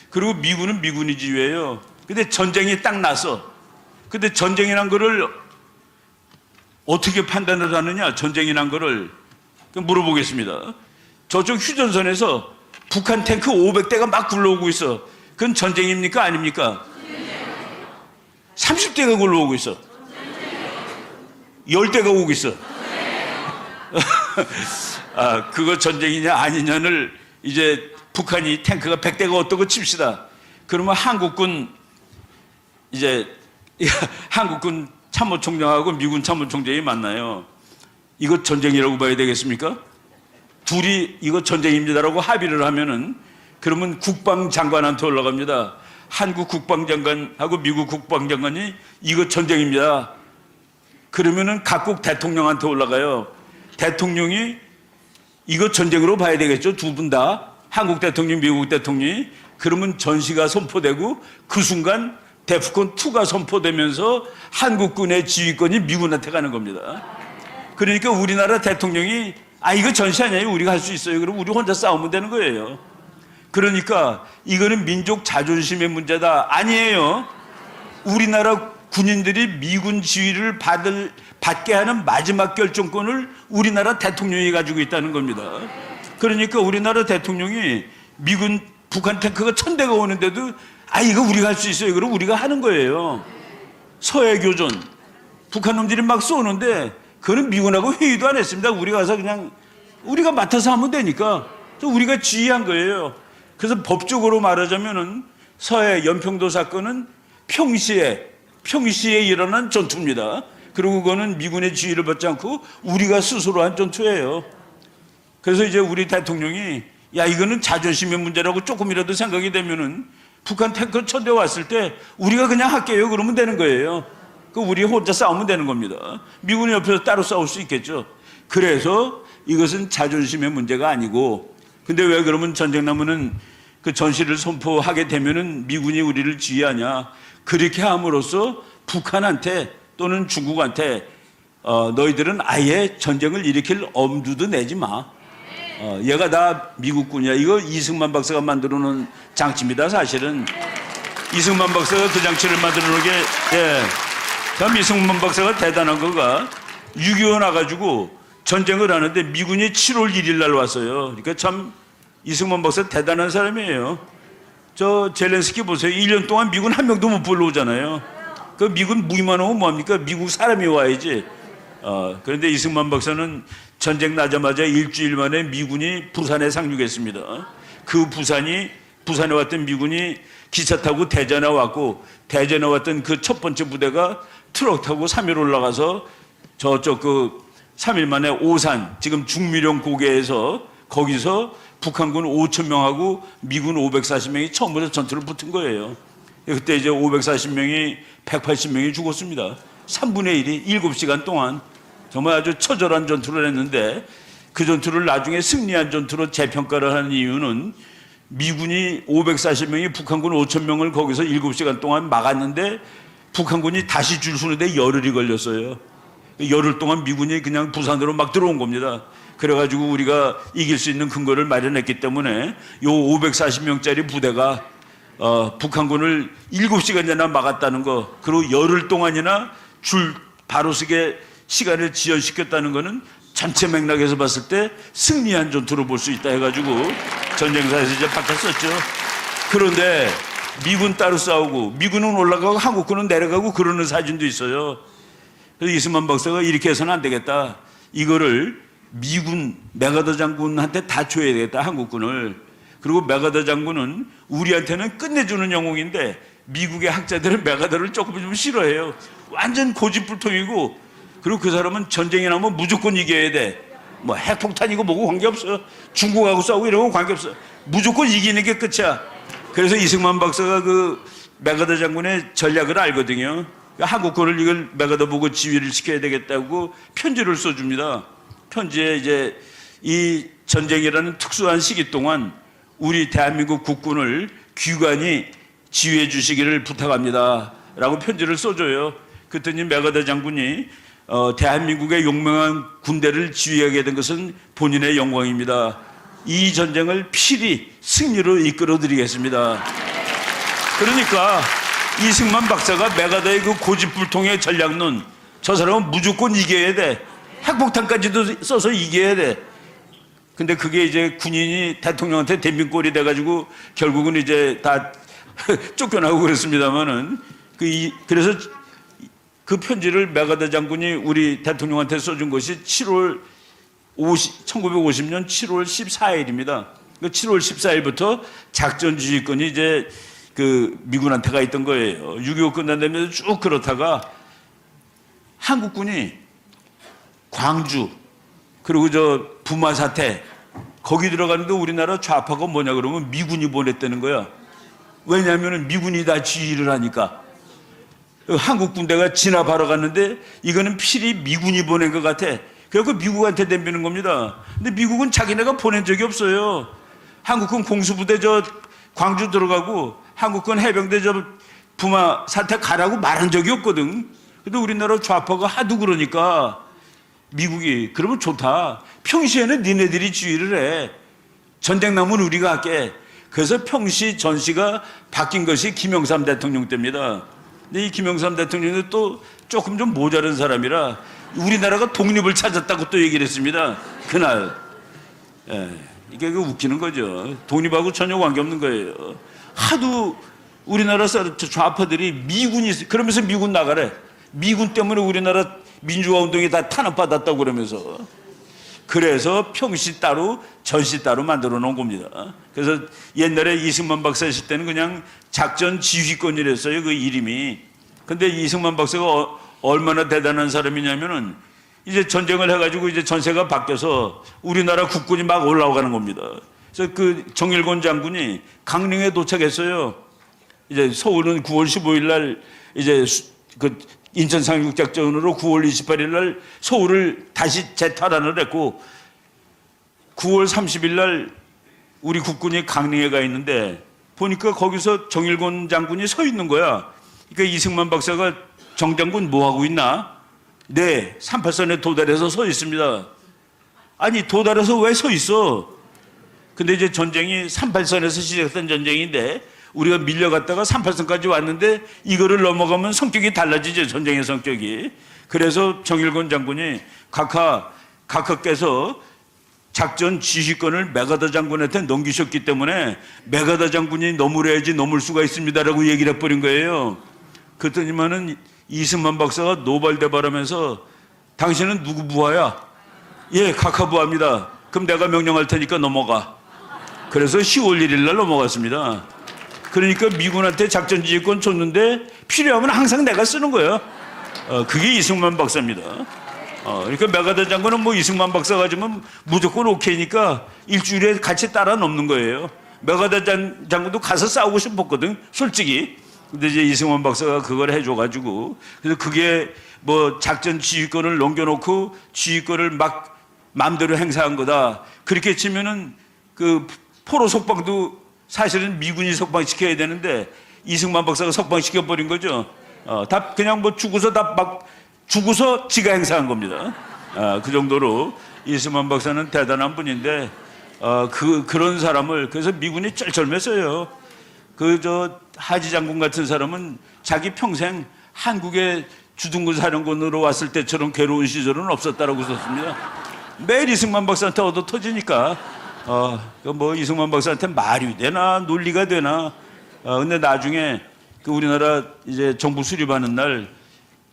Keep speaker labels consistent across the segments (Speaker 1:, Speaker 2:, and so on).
Speaker 1: 그리고 미군은 미군이 지휘해요. 근데 전쟁이 딱 나서, 근데 전쟁이란 거를 어떻게 판단을 하느냐, 전쟁이 난 거를 물어보겠습니다. 저쪽 휴전선에서 북한 탱크 500대가 막 굴러오고 있어. 그건 전쟁입니까? 아닙니까? 30대가 굴러오고 있어. 10대가 오고 있어. 그거 전쟁이냐 아니냐를 이제 북한이 탱크가 100대가 어떠고 칩시다. 그러면 한국군 참모총장하고 미군 참모총장이 만나요. 이거 전쟁이라고 봐야 되겠습니까? 둘이 이거 전쟁입니다라고 합의를 하면은, 그러면 국방장관한테 올라갑니다. 한국 국방장관하고 미국 국방장관이 이거 전쟁입니다. 그러면은 각국 대통령한테 올라가요. 대통령이 이거 전쟁으로 봐야 되겠죠. 두 분 다. 한국 대통령, 미국 대통령이. 그러면 전시가 선포되고 그 순간 데프콘2가 선포되면서 한국군의 지휘권이 미군한테 가는 겁니다. 그러니까 우리나라 대통령이 이거 전시 아니에요. 우리가 할 수 있어요. 그럼 우리 혼자 싸우면 되는 거예요. 그러니까 이거는 민족 자존심의 문제다. 아니에요. 우리나라 군인들이 미군 지휘를 받게 하는 마지막 결정권을 우리나라 대통령이 가지고 있다는 겁니다. 그러니까 우리나라 대통령이 북한 탱크가 1000대가 오는데도 이거 우리가 할 수 있어요. 그럼 우리가 하는 거예요. 서해교전 북한 놈들이 막 쏘는데 그거는 미군하고 회의도 안 했습니다. 우리가 가서 그냥 우리가 맡아서 하면 되니까 우리가 지휘한 거예요. 그래서 법적으로 말하자면은 서해 연평도 사건은 평시에 일어난 전투입니다. 그리고 그거는 미군의 지휘를 받지 않고 우리가 스스로 한 전투예요. 그래서 이제 우리 대통령이 이거는 자존심의 문제라고 조금이라도 생각이 되면은 북한 탱크 1000대 왔을 때 우리가 그냥 할게요. 그러면 되는 거예요. 우리 혼자 싸우면 되는 겁니다. 미군이 옆에서 따로 싸울 수 있겠죠. 그래서 이것은 자존심의 문제가 아니고, 근데 왜 그러면 전쟁 나면은 그 전시를 선포하게 되면은 미군이 우리를 지휘하냐. 그렇게 함으로써 북한한테 또는 중국한테 너희들은 아예 전쟁을 일으킬 엄두도 내지 마. 얘가 다 미국군이야. 이거 이승만 박사가 만들어 놓은 장치입니다. 사실은 이승만 박사가 그 장치를 만들어 놓은 게, 참 이승만 박사가 대단한 거가 6.25 나가지고 전쟁을 하는데 미군이 7월 1일 날 왔어요. 그러니까 참 이승만 박사 대단한 사람이에요. 저 젤렌스키 보세요. 1년 동안 미군 한 명도 못 불러오잖아요. 그 미군 무기만 오면 뭐합니까? 미국 사람이 와야지. 그런데 이승만 박사는 전쟁 나자마자 일주일 만에 미군이 부산에 상륙했습니다. 그 부산에 왔던 미군이 기차 타고 대전에 왔고, 대전에 왔던 그 첫 번째 부대가 트럭 타고 3일 올라가서 저쪽 3일 만에 오산, 지금 중미령 고개에서 거기서 북한군 5,000명하고 미군 540명이 처음부터 전투를 붙은 거예요. 그때 이제 540명이 180명이 죽었습니다. 3분의 1이 7시간 동안 정말 아주 처절한 전투를 했는데, 그 전투를 나중에 승리한 전투로 재평가를 하는 이유는 미군이 540명이 북한군 5,000명을 거기서 7시간 동안 막았는데 북한군이 다시 줄 서는데 열흘이 걸렸어요. 열흘 동안 미군이 그냥 부산으로 막 들어온 겁니다. 그래가지고 우리가 이길 수 있는 근거를 마련했기 때문에 요 540명짜리 부대가 북한군을 7시간이나 막았다는 거, 그리고 열흘 동안이나 줄 바로 서게 시간을 지연시켰다는 거는 전체 맥락에서 봤을 때 승리한 전투로 볼 수 있다 해가지고 전쟁사에서 이제 바꿨었죠. 그런데 미군 따로 싸우고 미군은 올라가고 한국군은 내려가고 그러는 사진도 있어요. 그래서 이승만 박사가 이렇게 해서는 안 되겠다. 이거를 미군 메가더 장군한테 다 줘야 되겠다, 한국군을. 그리고 메가더 장군은 우리한테는 끝내주는 영웅인데 미국의 학자들은 메가더를 조금 좀 싫어해요. 완전 고집불통이고, 그리고 그 사람은 전쟁이 나면 무조건 이겨야 돼. 뭐 핵폭탄이고 뭐고 관계없어. 중국하고 싸우고 이런 건 관계없어. 무조건 이기는 게 끝이야. 그래서 이승만 박사가 그 메가더 장군의 전략을 알거든요. 한국군을 이걸 메가더 보고 지휘를 시켜야 되겠다고 편지를 써줍니다. 편지에 이제 이 전쟁이라는 특수한 시기 동안 우리 대한민국 국군을 귀관이 지휘해 주시기를 부탁합니다 라고 편지를 써줘요. 그랬더니 메가더 장군이 대한민국의 용맹한 군대를 지휘하게 된 것은 본인의 영광입니다. 이 전쟁을 필히 승리로 이끌어 드리겠습니다. 그러니까 이승만 박사가 메가더의 그 고집불통의 전략론, 저 사람은 무조건 이겨야 돼. 핵폭탄까지도 써서 이겨야 돼. 근데 그게 이제 군인이 대통령한테 대민꼴이 돼가지고 결국은 이제 다 쫓겨나고 그랬습니다만은 그래서 그 편지를 메가더 장군이 우리 대통령한테 써준 것이 1950년 7월 14일입니다. 7월 14일부터 작전 지휘권이 이제 그 미군한테 가 있던 거예요. 6.25 끝난 다음에 쭉 그렇다가 한국군이 광주 그리고 저 부마 사태 거기 들어가는데 우리나라 좌파가 뭐냐 그러면 미군이 보냈다는 거야. 왜냐하면 미군이 다 지휘를 하니까. 한국 군대가 진압하러 갔는데 이거는 필히 미군이 보낸 것 같아. 그래서 미국한테 덤비는 겁니다. 근데 미국은 자기네가 보낸 적이 없어요. 한국군 공수부대 저 광주 들어가고 한국군 해병대 저 부마 사태 가라고 말한 적이 없거든. 근데 우리나라 좌파가 하도 그러니까 미국이 그러면 좋다. 평시에는 니네들이 지휘를 해. 전쟁 나면 우리가 할게. 그래서 평시 전시가 바뀐 것이 김영삼 대통령 때입니다. 근데 이 김영삼 대통령은 또 조금 좀 모자란 사람이라 우리나라가 독립을 찾았다고 또 얘기를 했습니다. 그날. 이게 웃기는 거죠. 독립하고 전혀 관계없는 거예요. 하도 우리나라 좌파들이 미군이, 그러면서 미군 나가래. 미군 때문에 우리나라 민주화 운동이 다 탄압받았다고 그러면서. 그래서 평시 따로 전시 따로 만들어 놓은 겁니다. 그래서 옛날에 이승만 박사 있을 때는 그냥 작전 지휘권이랬어요, 그 이름이. 근데 이승만 박사가 얼마나 대단한 사람이냐면은 이제 전쟁을 해가지고 이제 전세가 바뀌어서 우리나라 국군이 막 올라가는 겁니다. 그래서 그 정일권 장군이 강릉에 도착했어요. 이제 서울은 9월 15일 날 이제 그 인천 상륙작전으로 9월 28일 날 서울을 다시 재탈환을 했고 9월 30일 날 우리 국군이 강릉에 가 있는데 보니까 거기서 정일권 장군이 서 있는 거야. 그러니까 이승만 박사가 정 장군 뭐 하고 있나? 네, 38선에 도달해서 서 있습니다. 아니 도달해서 왜 서 있어? 근데 이제 전쟁이 38선에서 시작된 전쟁인데 우리가 밀려갔다가 38선까지 왔는데 이거를 넘어가면 성격이 달라지죠. 전쟁의 성격이. 그래서 정일권 장군이 각하께서 작전 지휘권을 메가더 장군한테 넘기셨기 때문에 메가더 장군이 넘으려야지 넘을 수가 있습니다라고 얘기를 해버린 거예요. 그랬더니만은 이승만 박사가 노발대발하면서 당신은 누구 부하야? 예, 각하 부하입니다. 그럼 내가 명령할 테니까 넘어가. 그래서 10월 1일 날 넘어갔습니다. 그러니까 미군한테 작전 지휘권 줬는데 필요하면 항상 내가 쓰는 거예요. 그게 이승만 박사입니다. 그러니까 메가더 장군은 뭐 이승만 박사 가지면 무조건 오케이니까 일주일에 같이 따라 넘는 거예요. 메가더 장군도 가서 싸우고 싶었거든, 솔직히. 근데 이제 이승만 박사가 그걸 해줘가지고 그래서 그게 뭐 작전 지휘권을 넘겨놓고 지휘권을 막 마음대로 행사한 거다. 그렇게 치면은 그 포로 석방도 사실은 미군이 석방시켜야 되는데 이승만 박사가 석방시켜버린 거죠. 다 그냥 뭐 죽어서 죽어서 지가 행사한 겁니다. 그 정도로 이승만 박사는 대단한 분인데 그런 사람을 그래서 미군이 쩔쩔맸어요. 하지 장군 같은 사람은 자기 평생 한국의 주둔군 사령관으로 왔을 때처럼 괴로운 시절은 없었다라고 썼습니다. 매일 이승만 박사한테 얻어 터지니까 뭐 이승만 박사한테 말이 되나 논리가 되나. 근데 나중에 그 우리나라 이제 정부 수립하는 날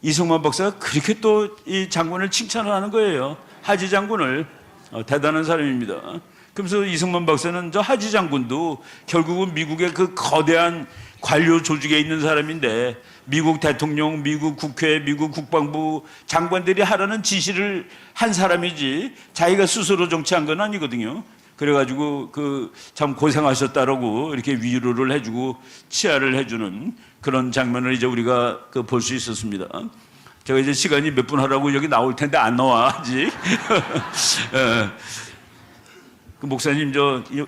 Speaker 1: 이승만 박사가 그렇게 또 이 장군을 칭찬을 하는 거예요. 하지 장군을. 대단한 사람입니다. 그러면서 이승만 박사는 저 하지 장군도 결국은 미국의 그 거대한 관료 조직에 있는 사람인데 미국 대통령, 미국 국회, 미국 국방부 장관들이 하라는 지시를 한 사람이지 자기가 스스로 정치한 건 아니거든요. 그래가지고 참 고생하셨다라고 이렇게 위로를 해주고 치하를 해주는 그런 장면을 이제 우리가 볼 수 있었습니다. 제가 이제 시간이 몇 분 하라고 여기 나올 텐데 안 나와 아직. 그 목사님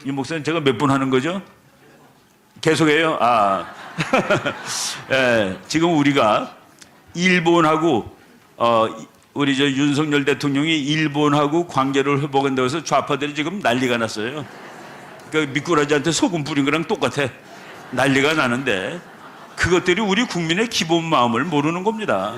Speaker 1: 이 목사님 제가 몇 분 하는 거죠? 계속해요? 지금 우리가 일본하고 우리 윤석열 대통령이 일본하고 관계를 회복한다고 해서 좌파들이 지금 난리가 났어요. 그 미꾸라지한테 소금 뿌린 거랑 똑같아. 난리가 나는데 그것들이 우리 국민의 기본 마음을 모르는 겁니다.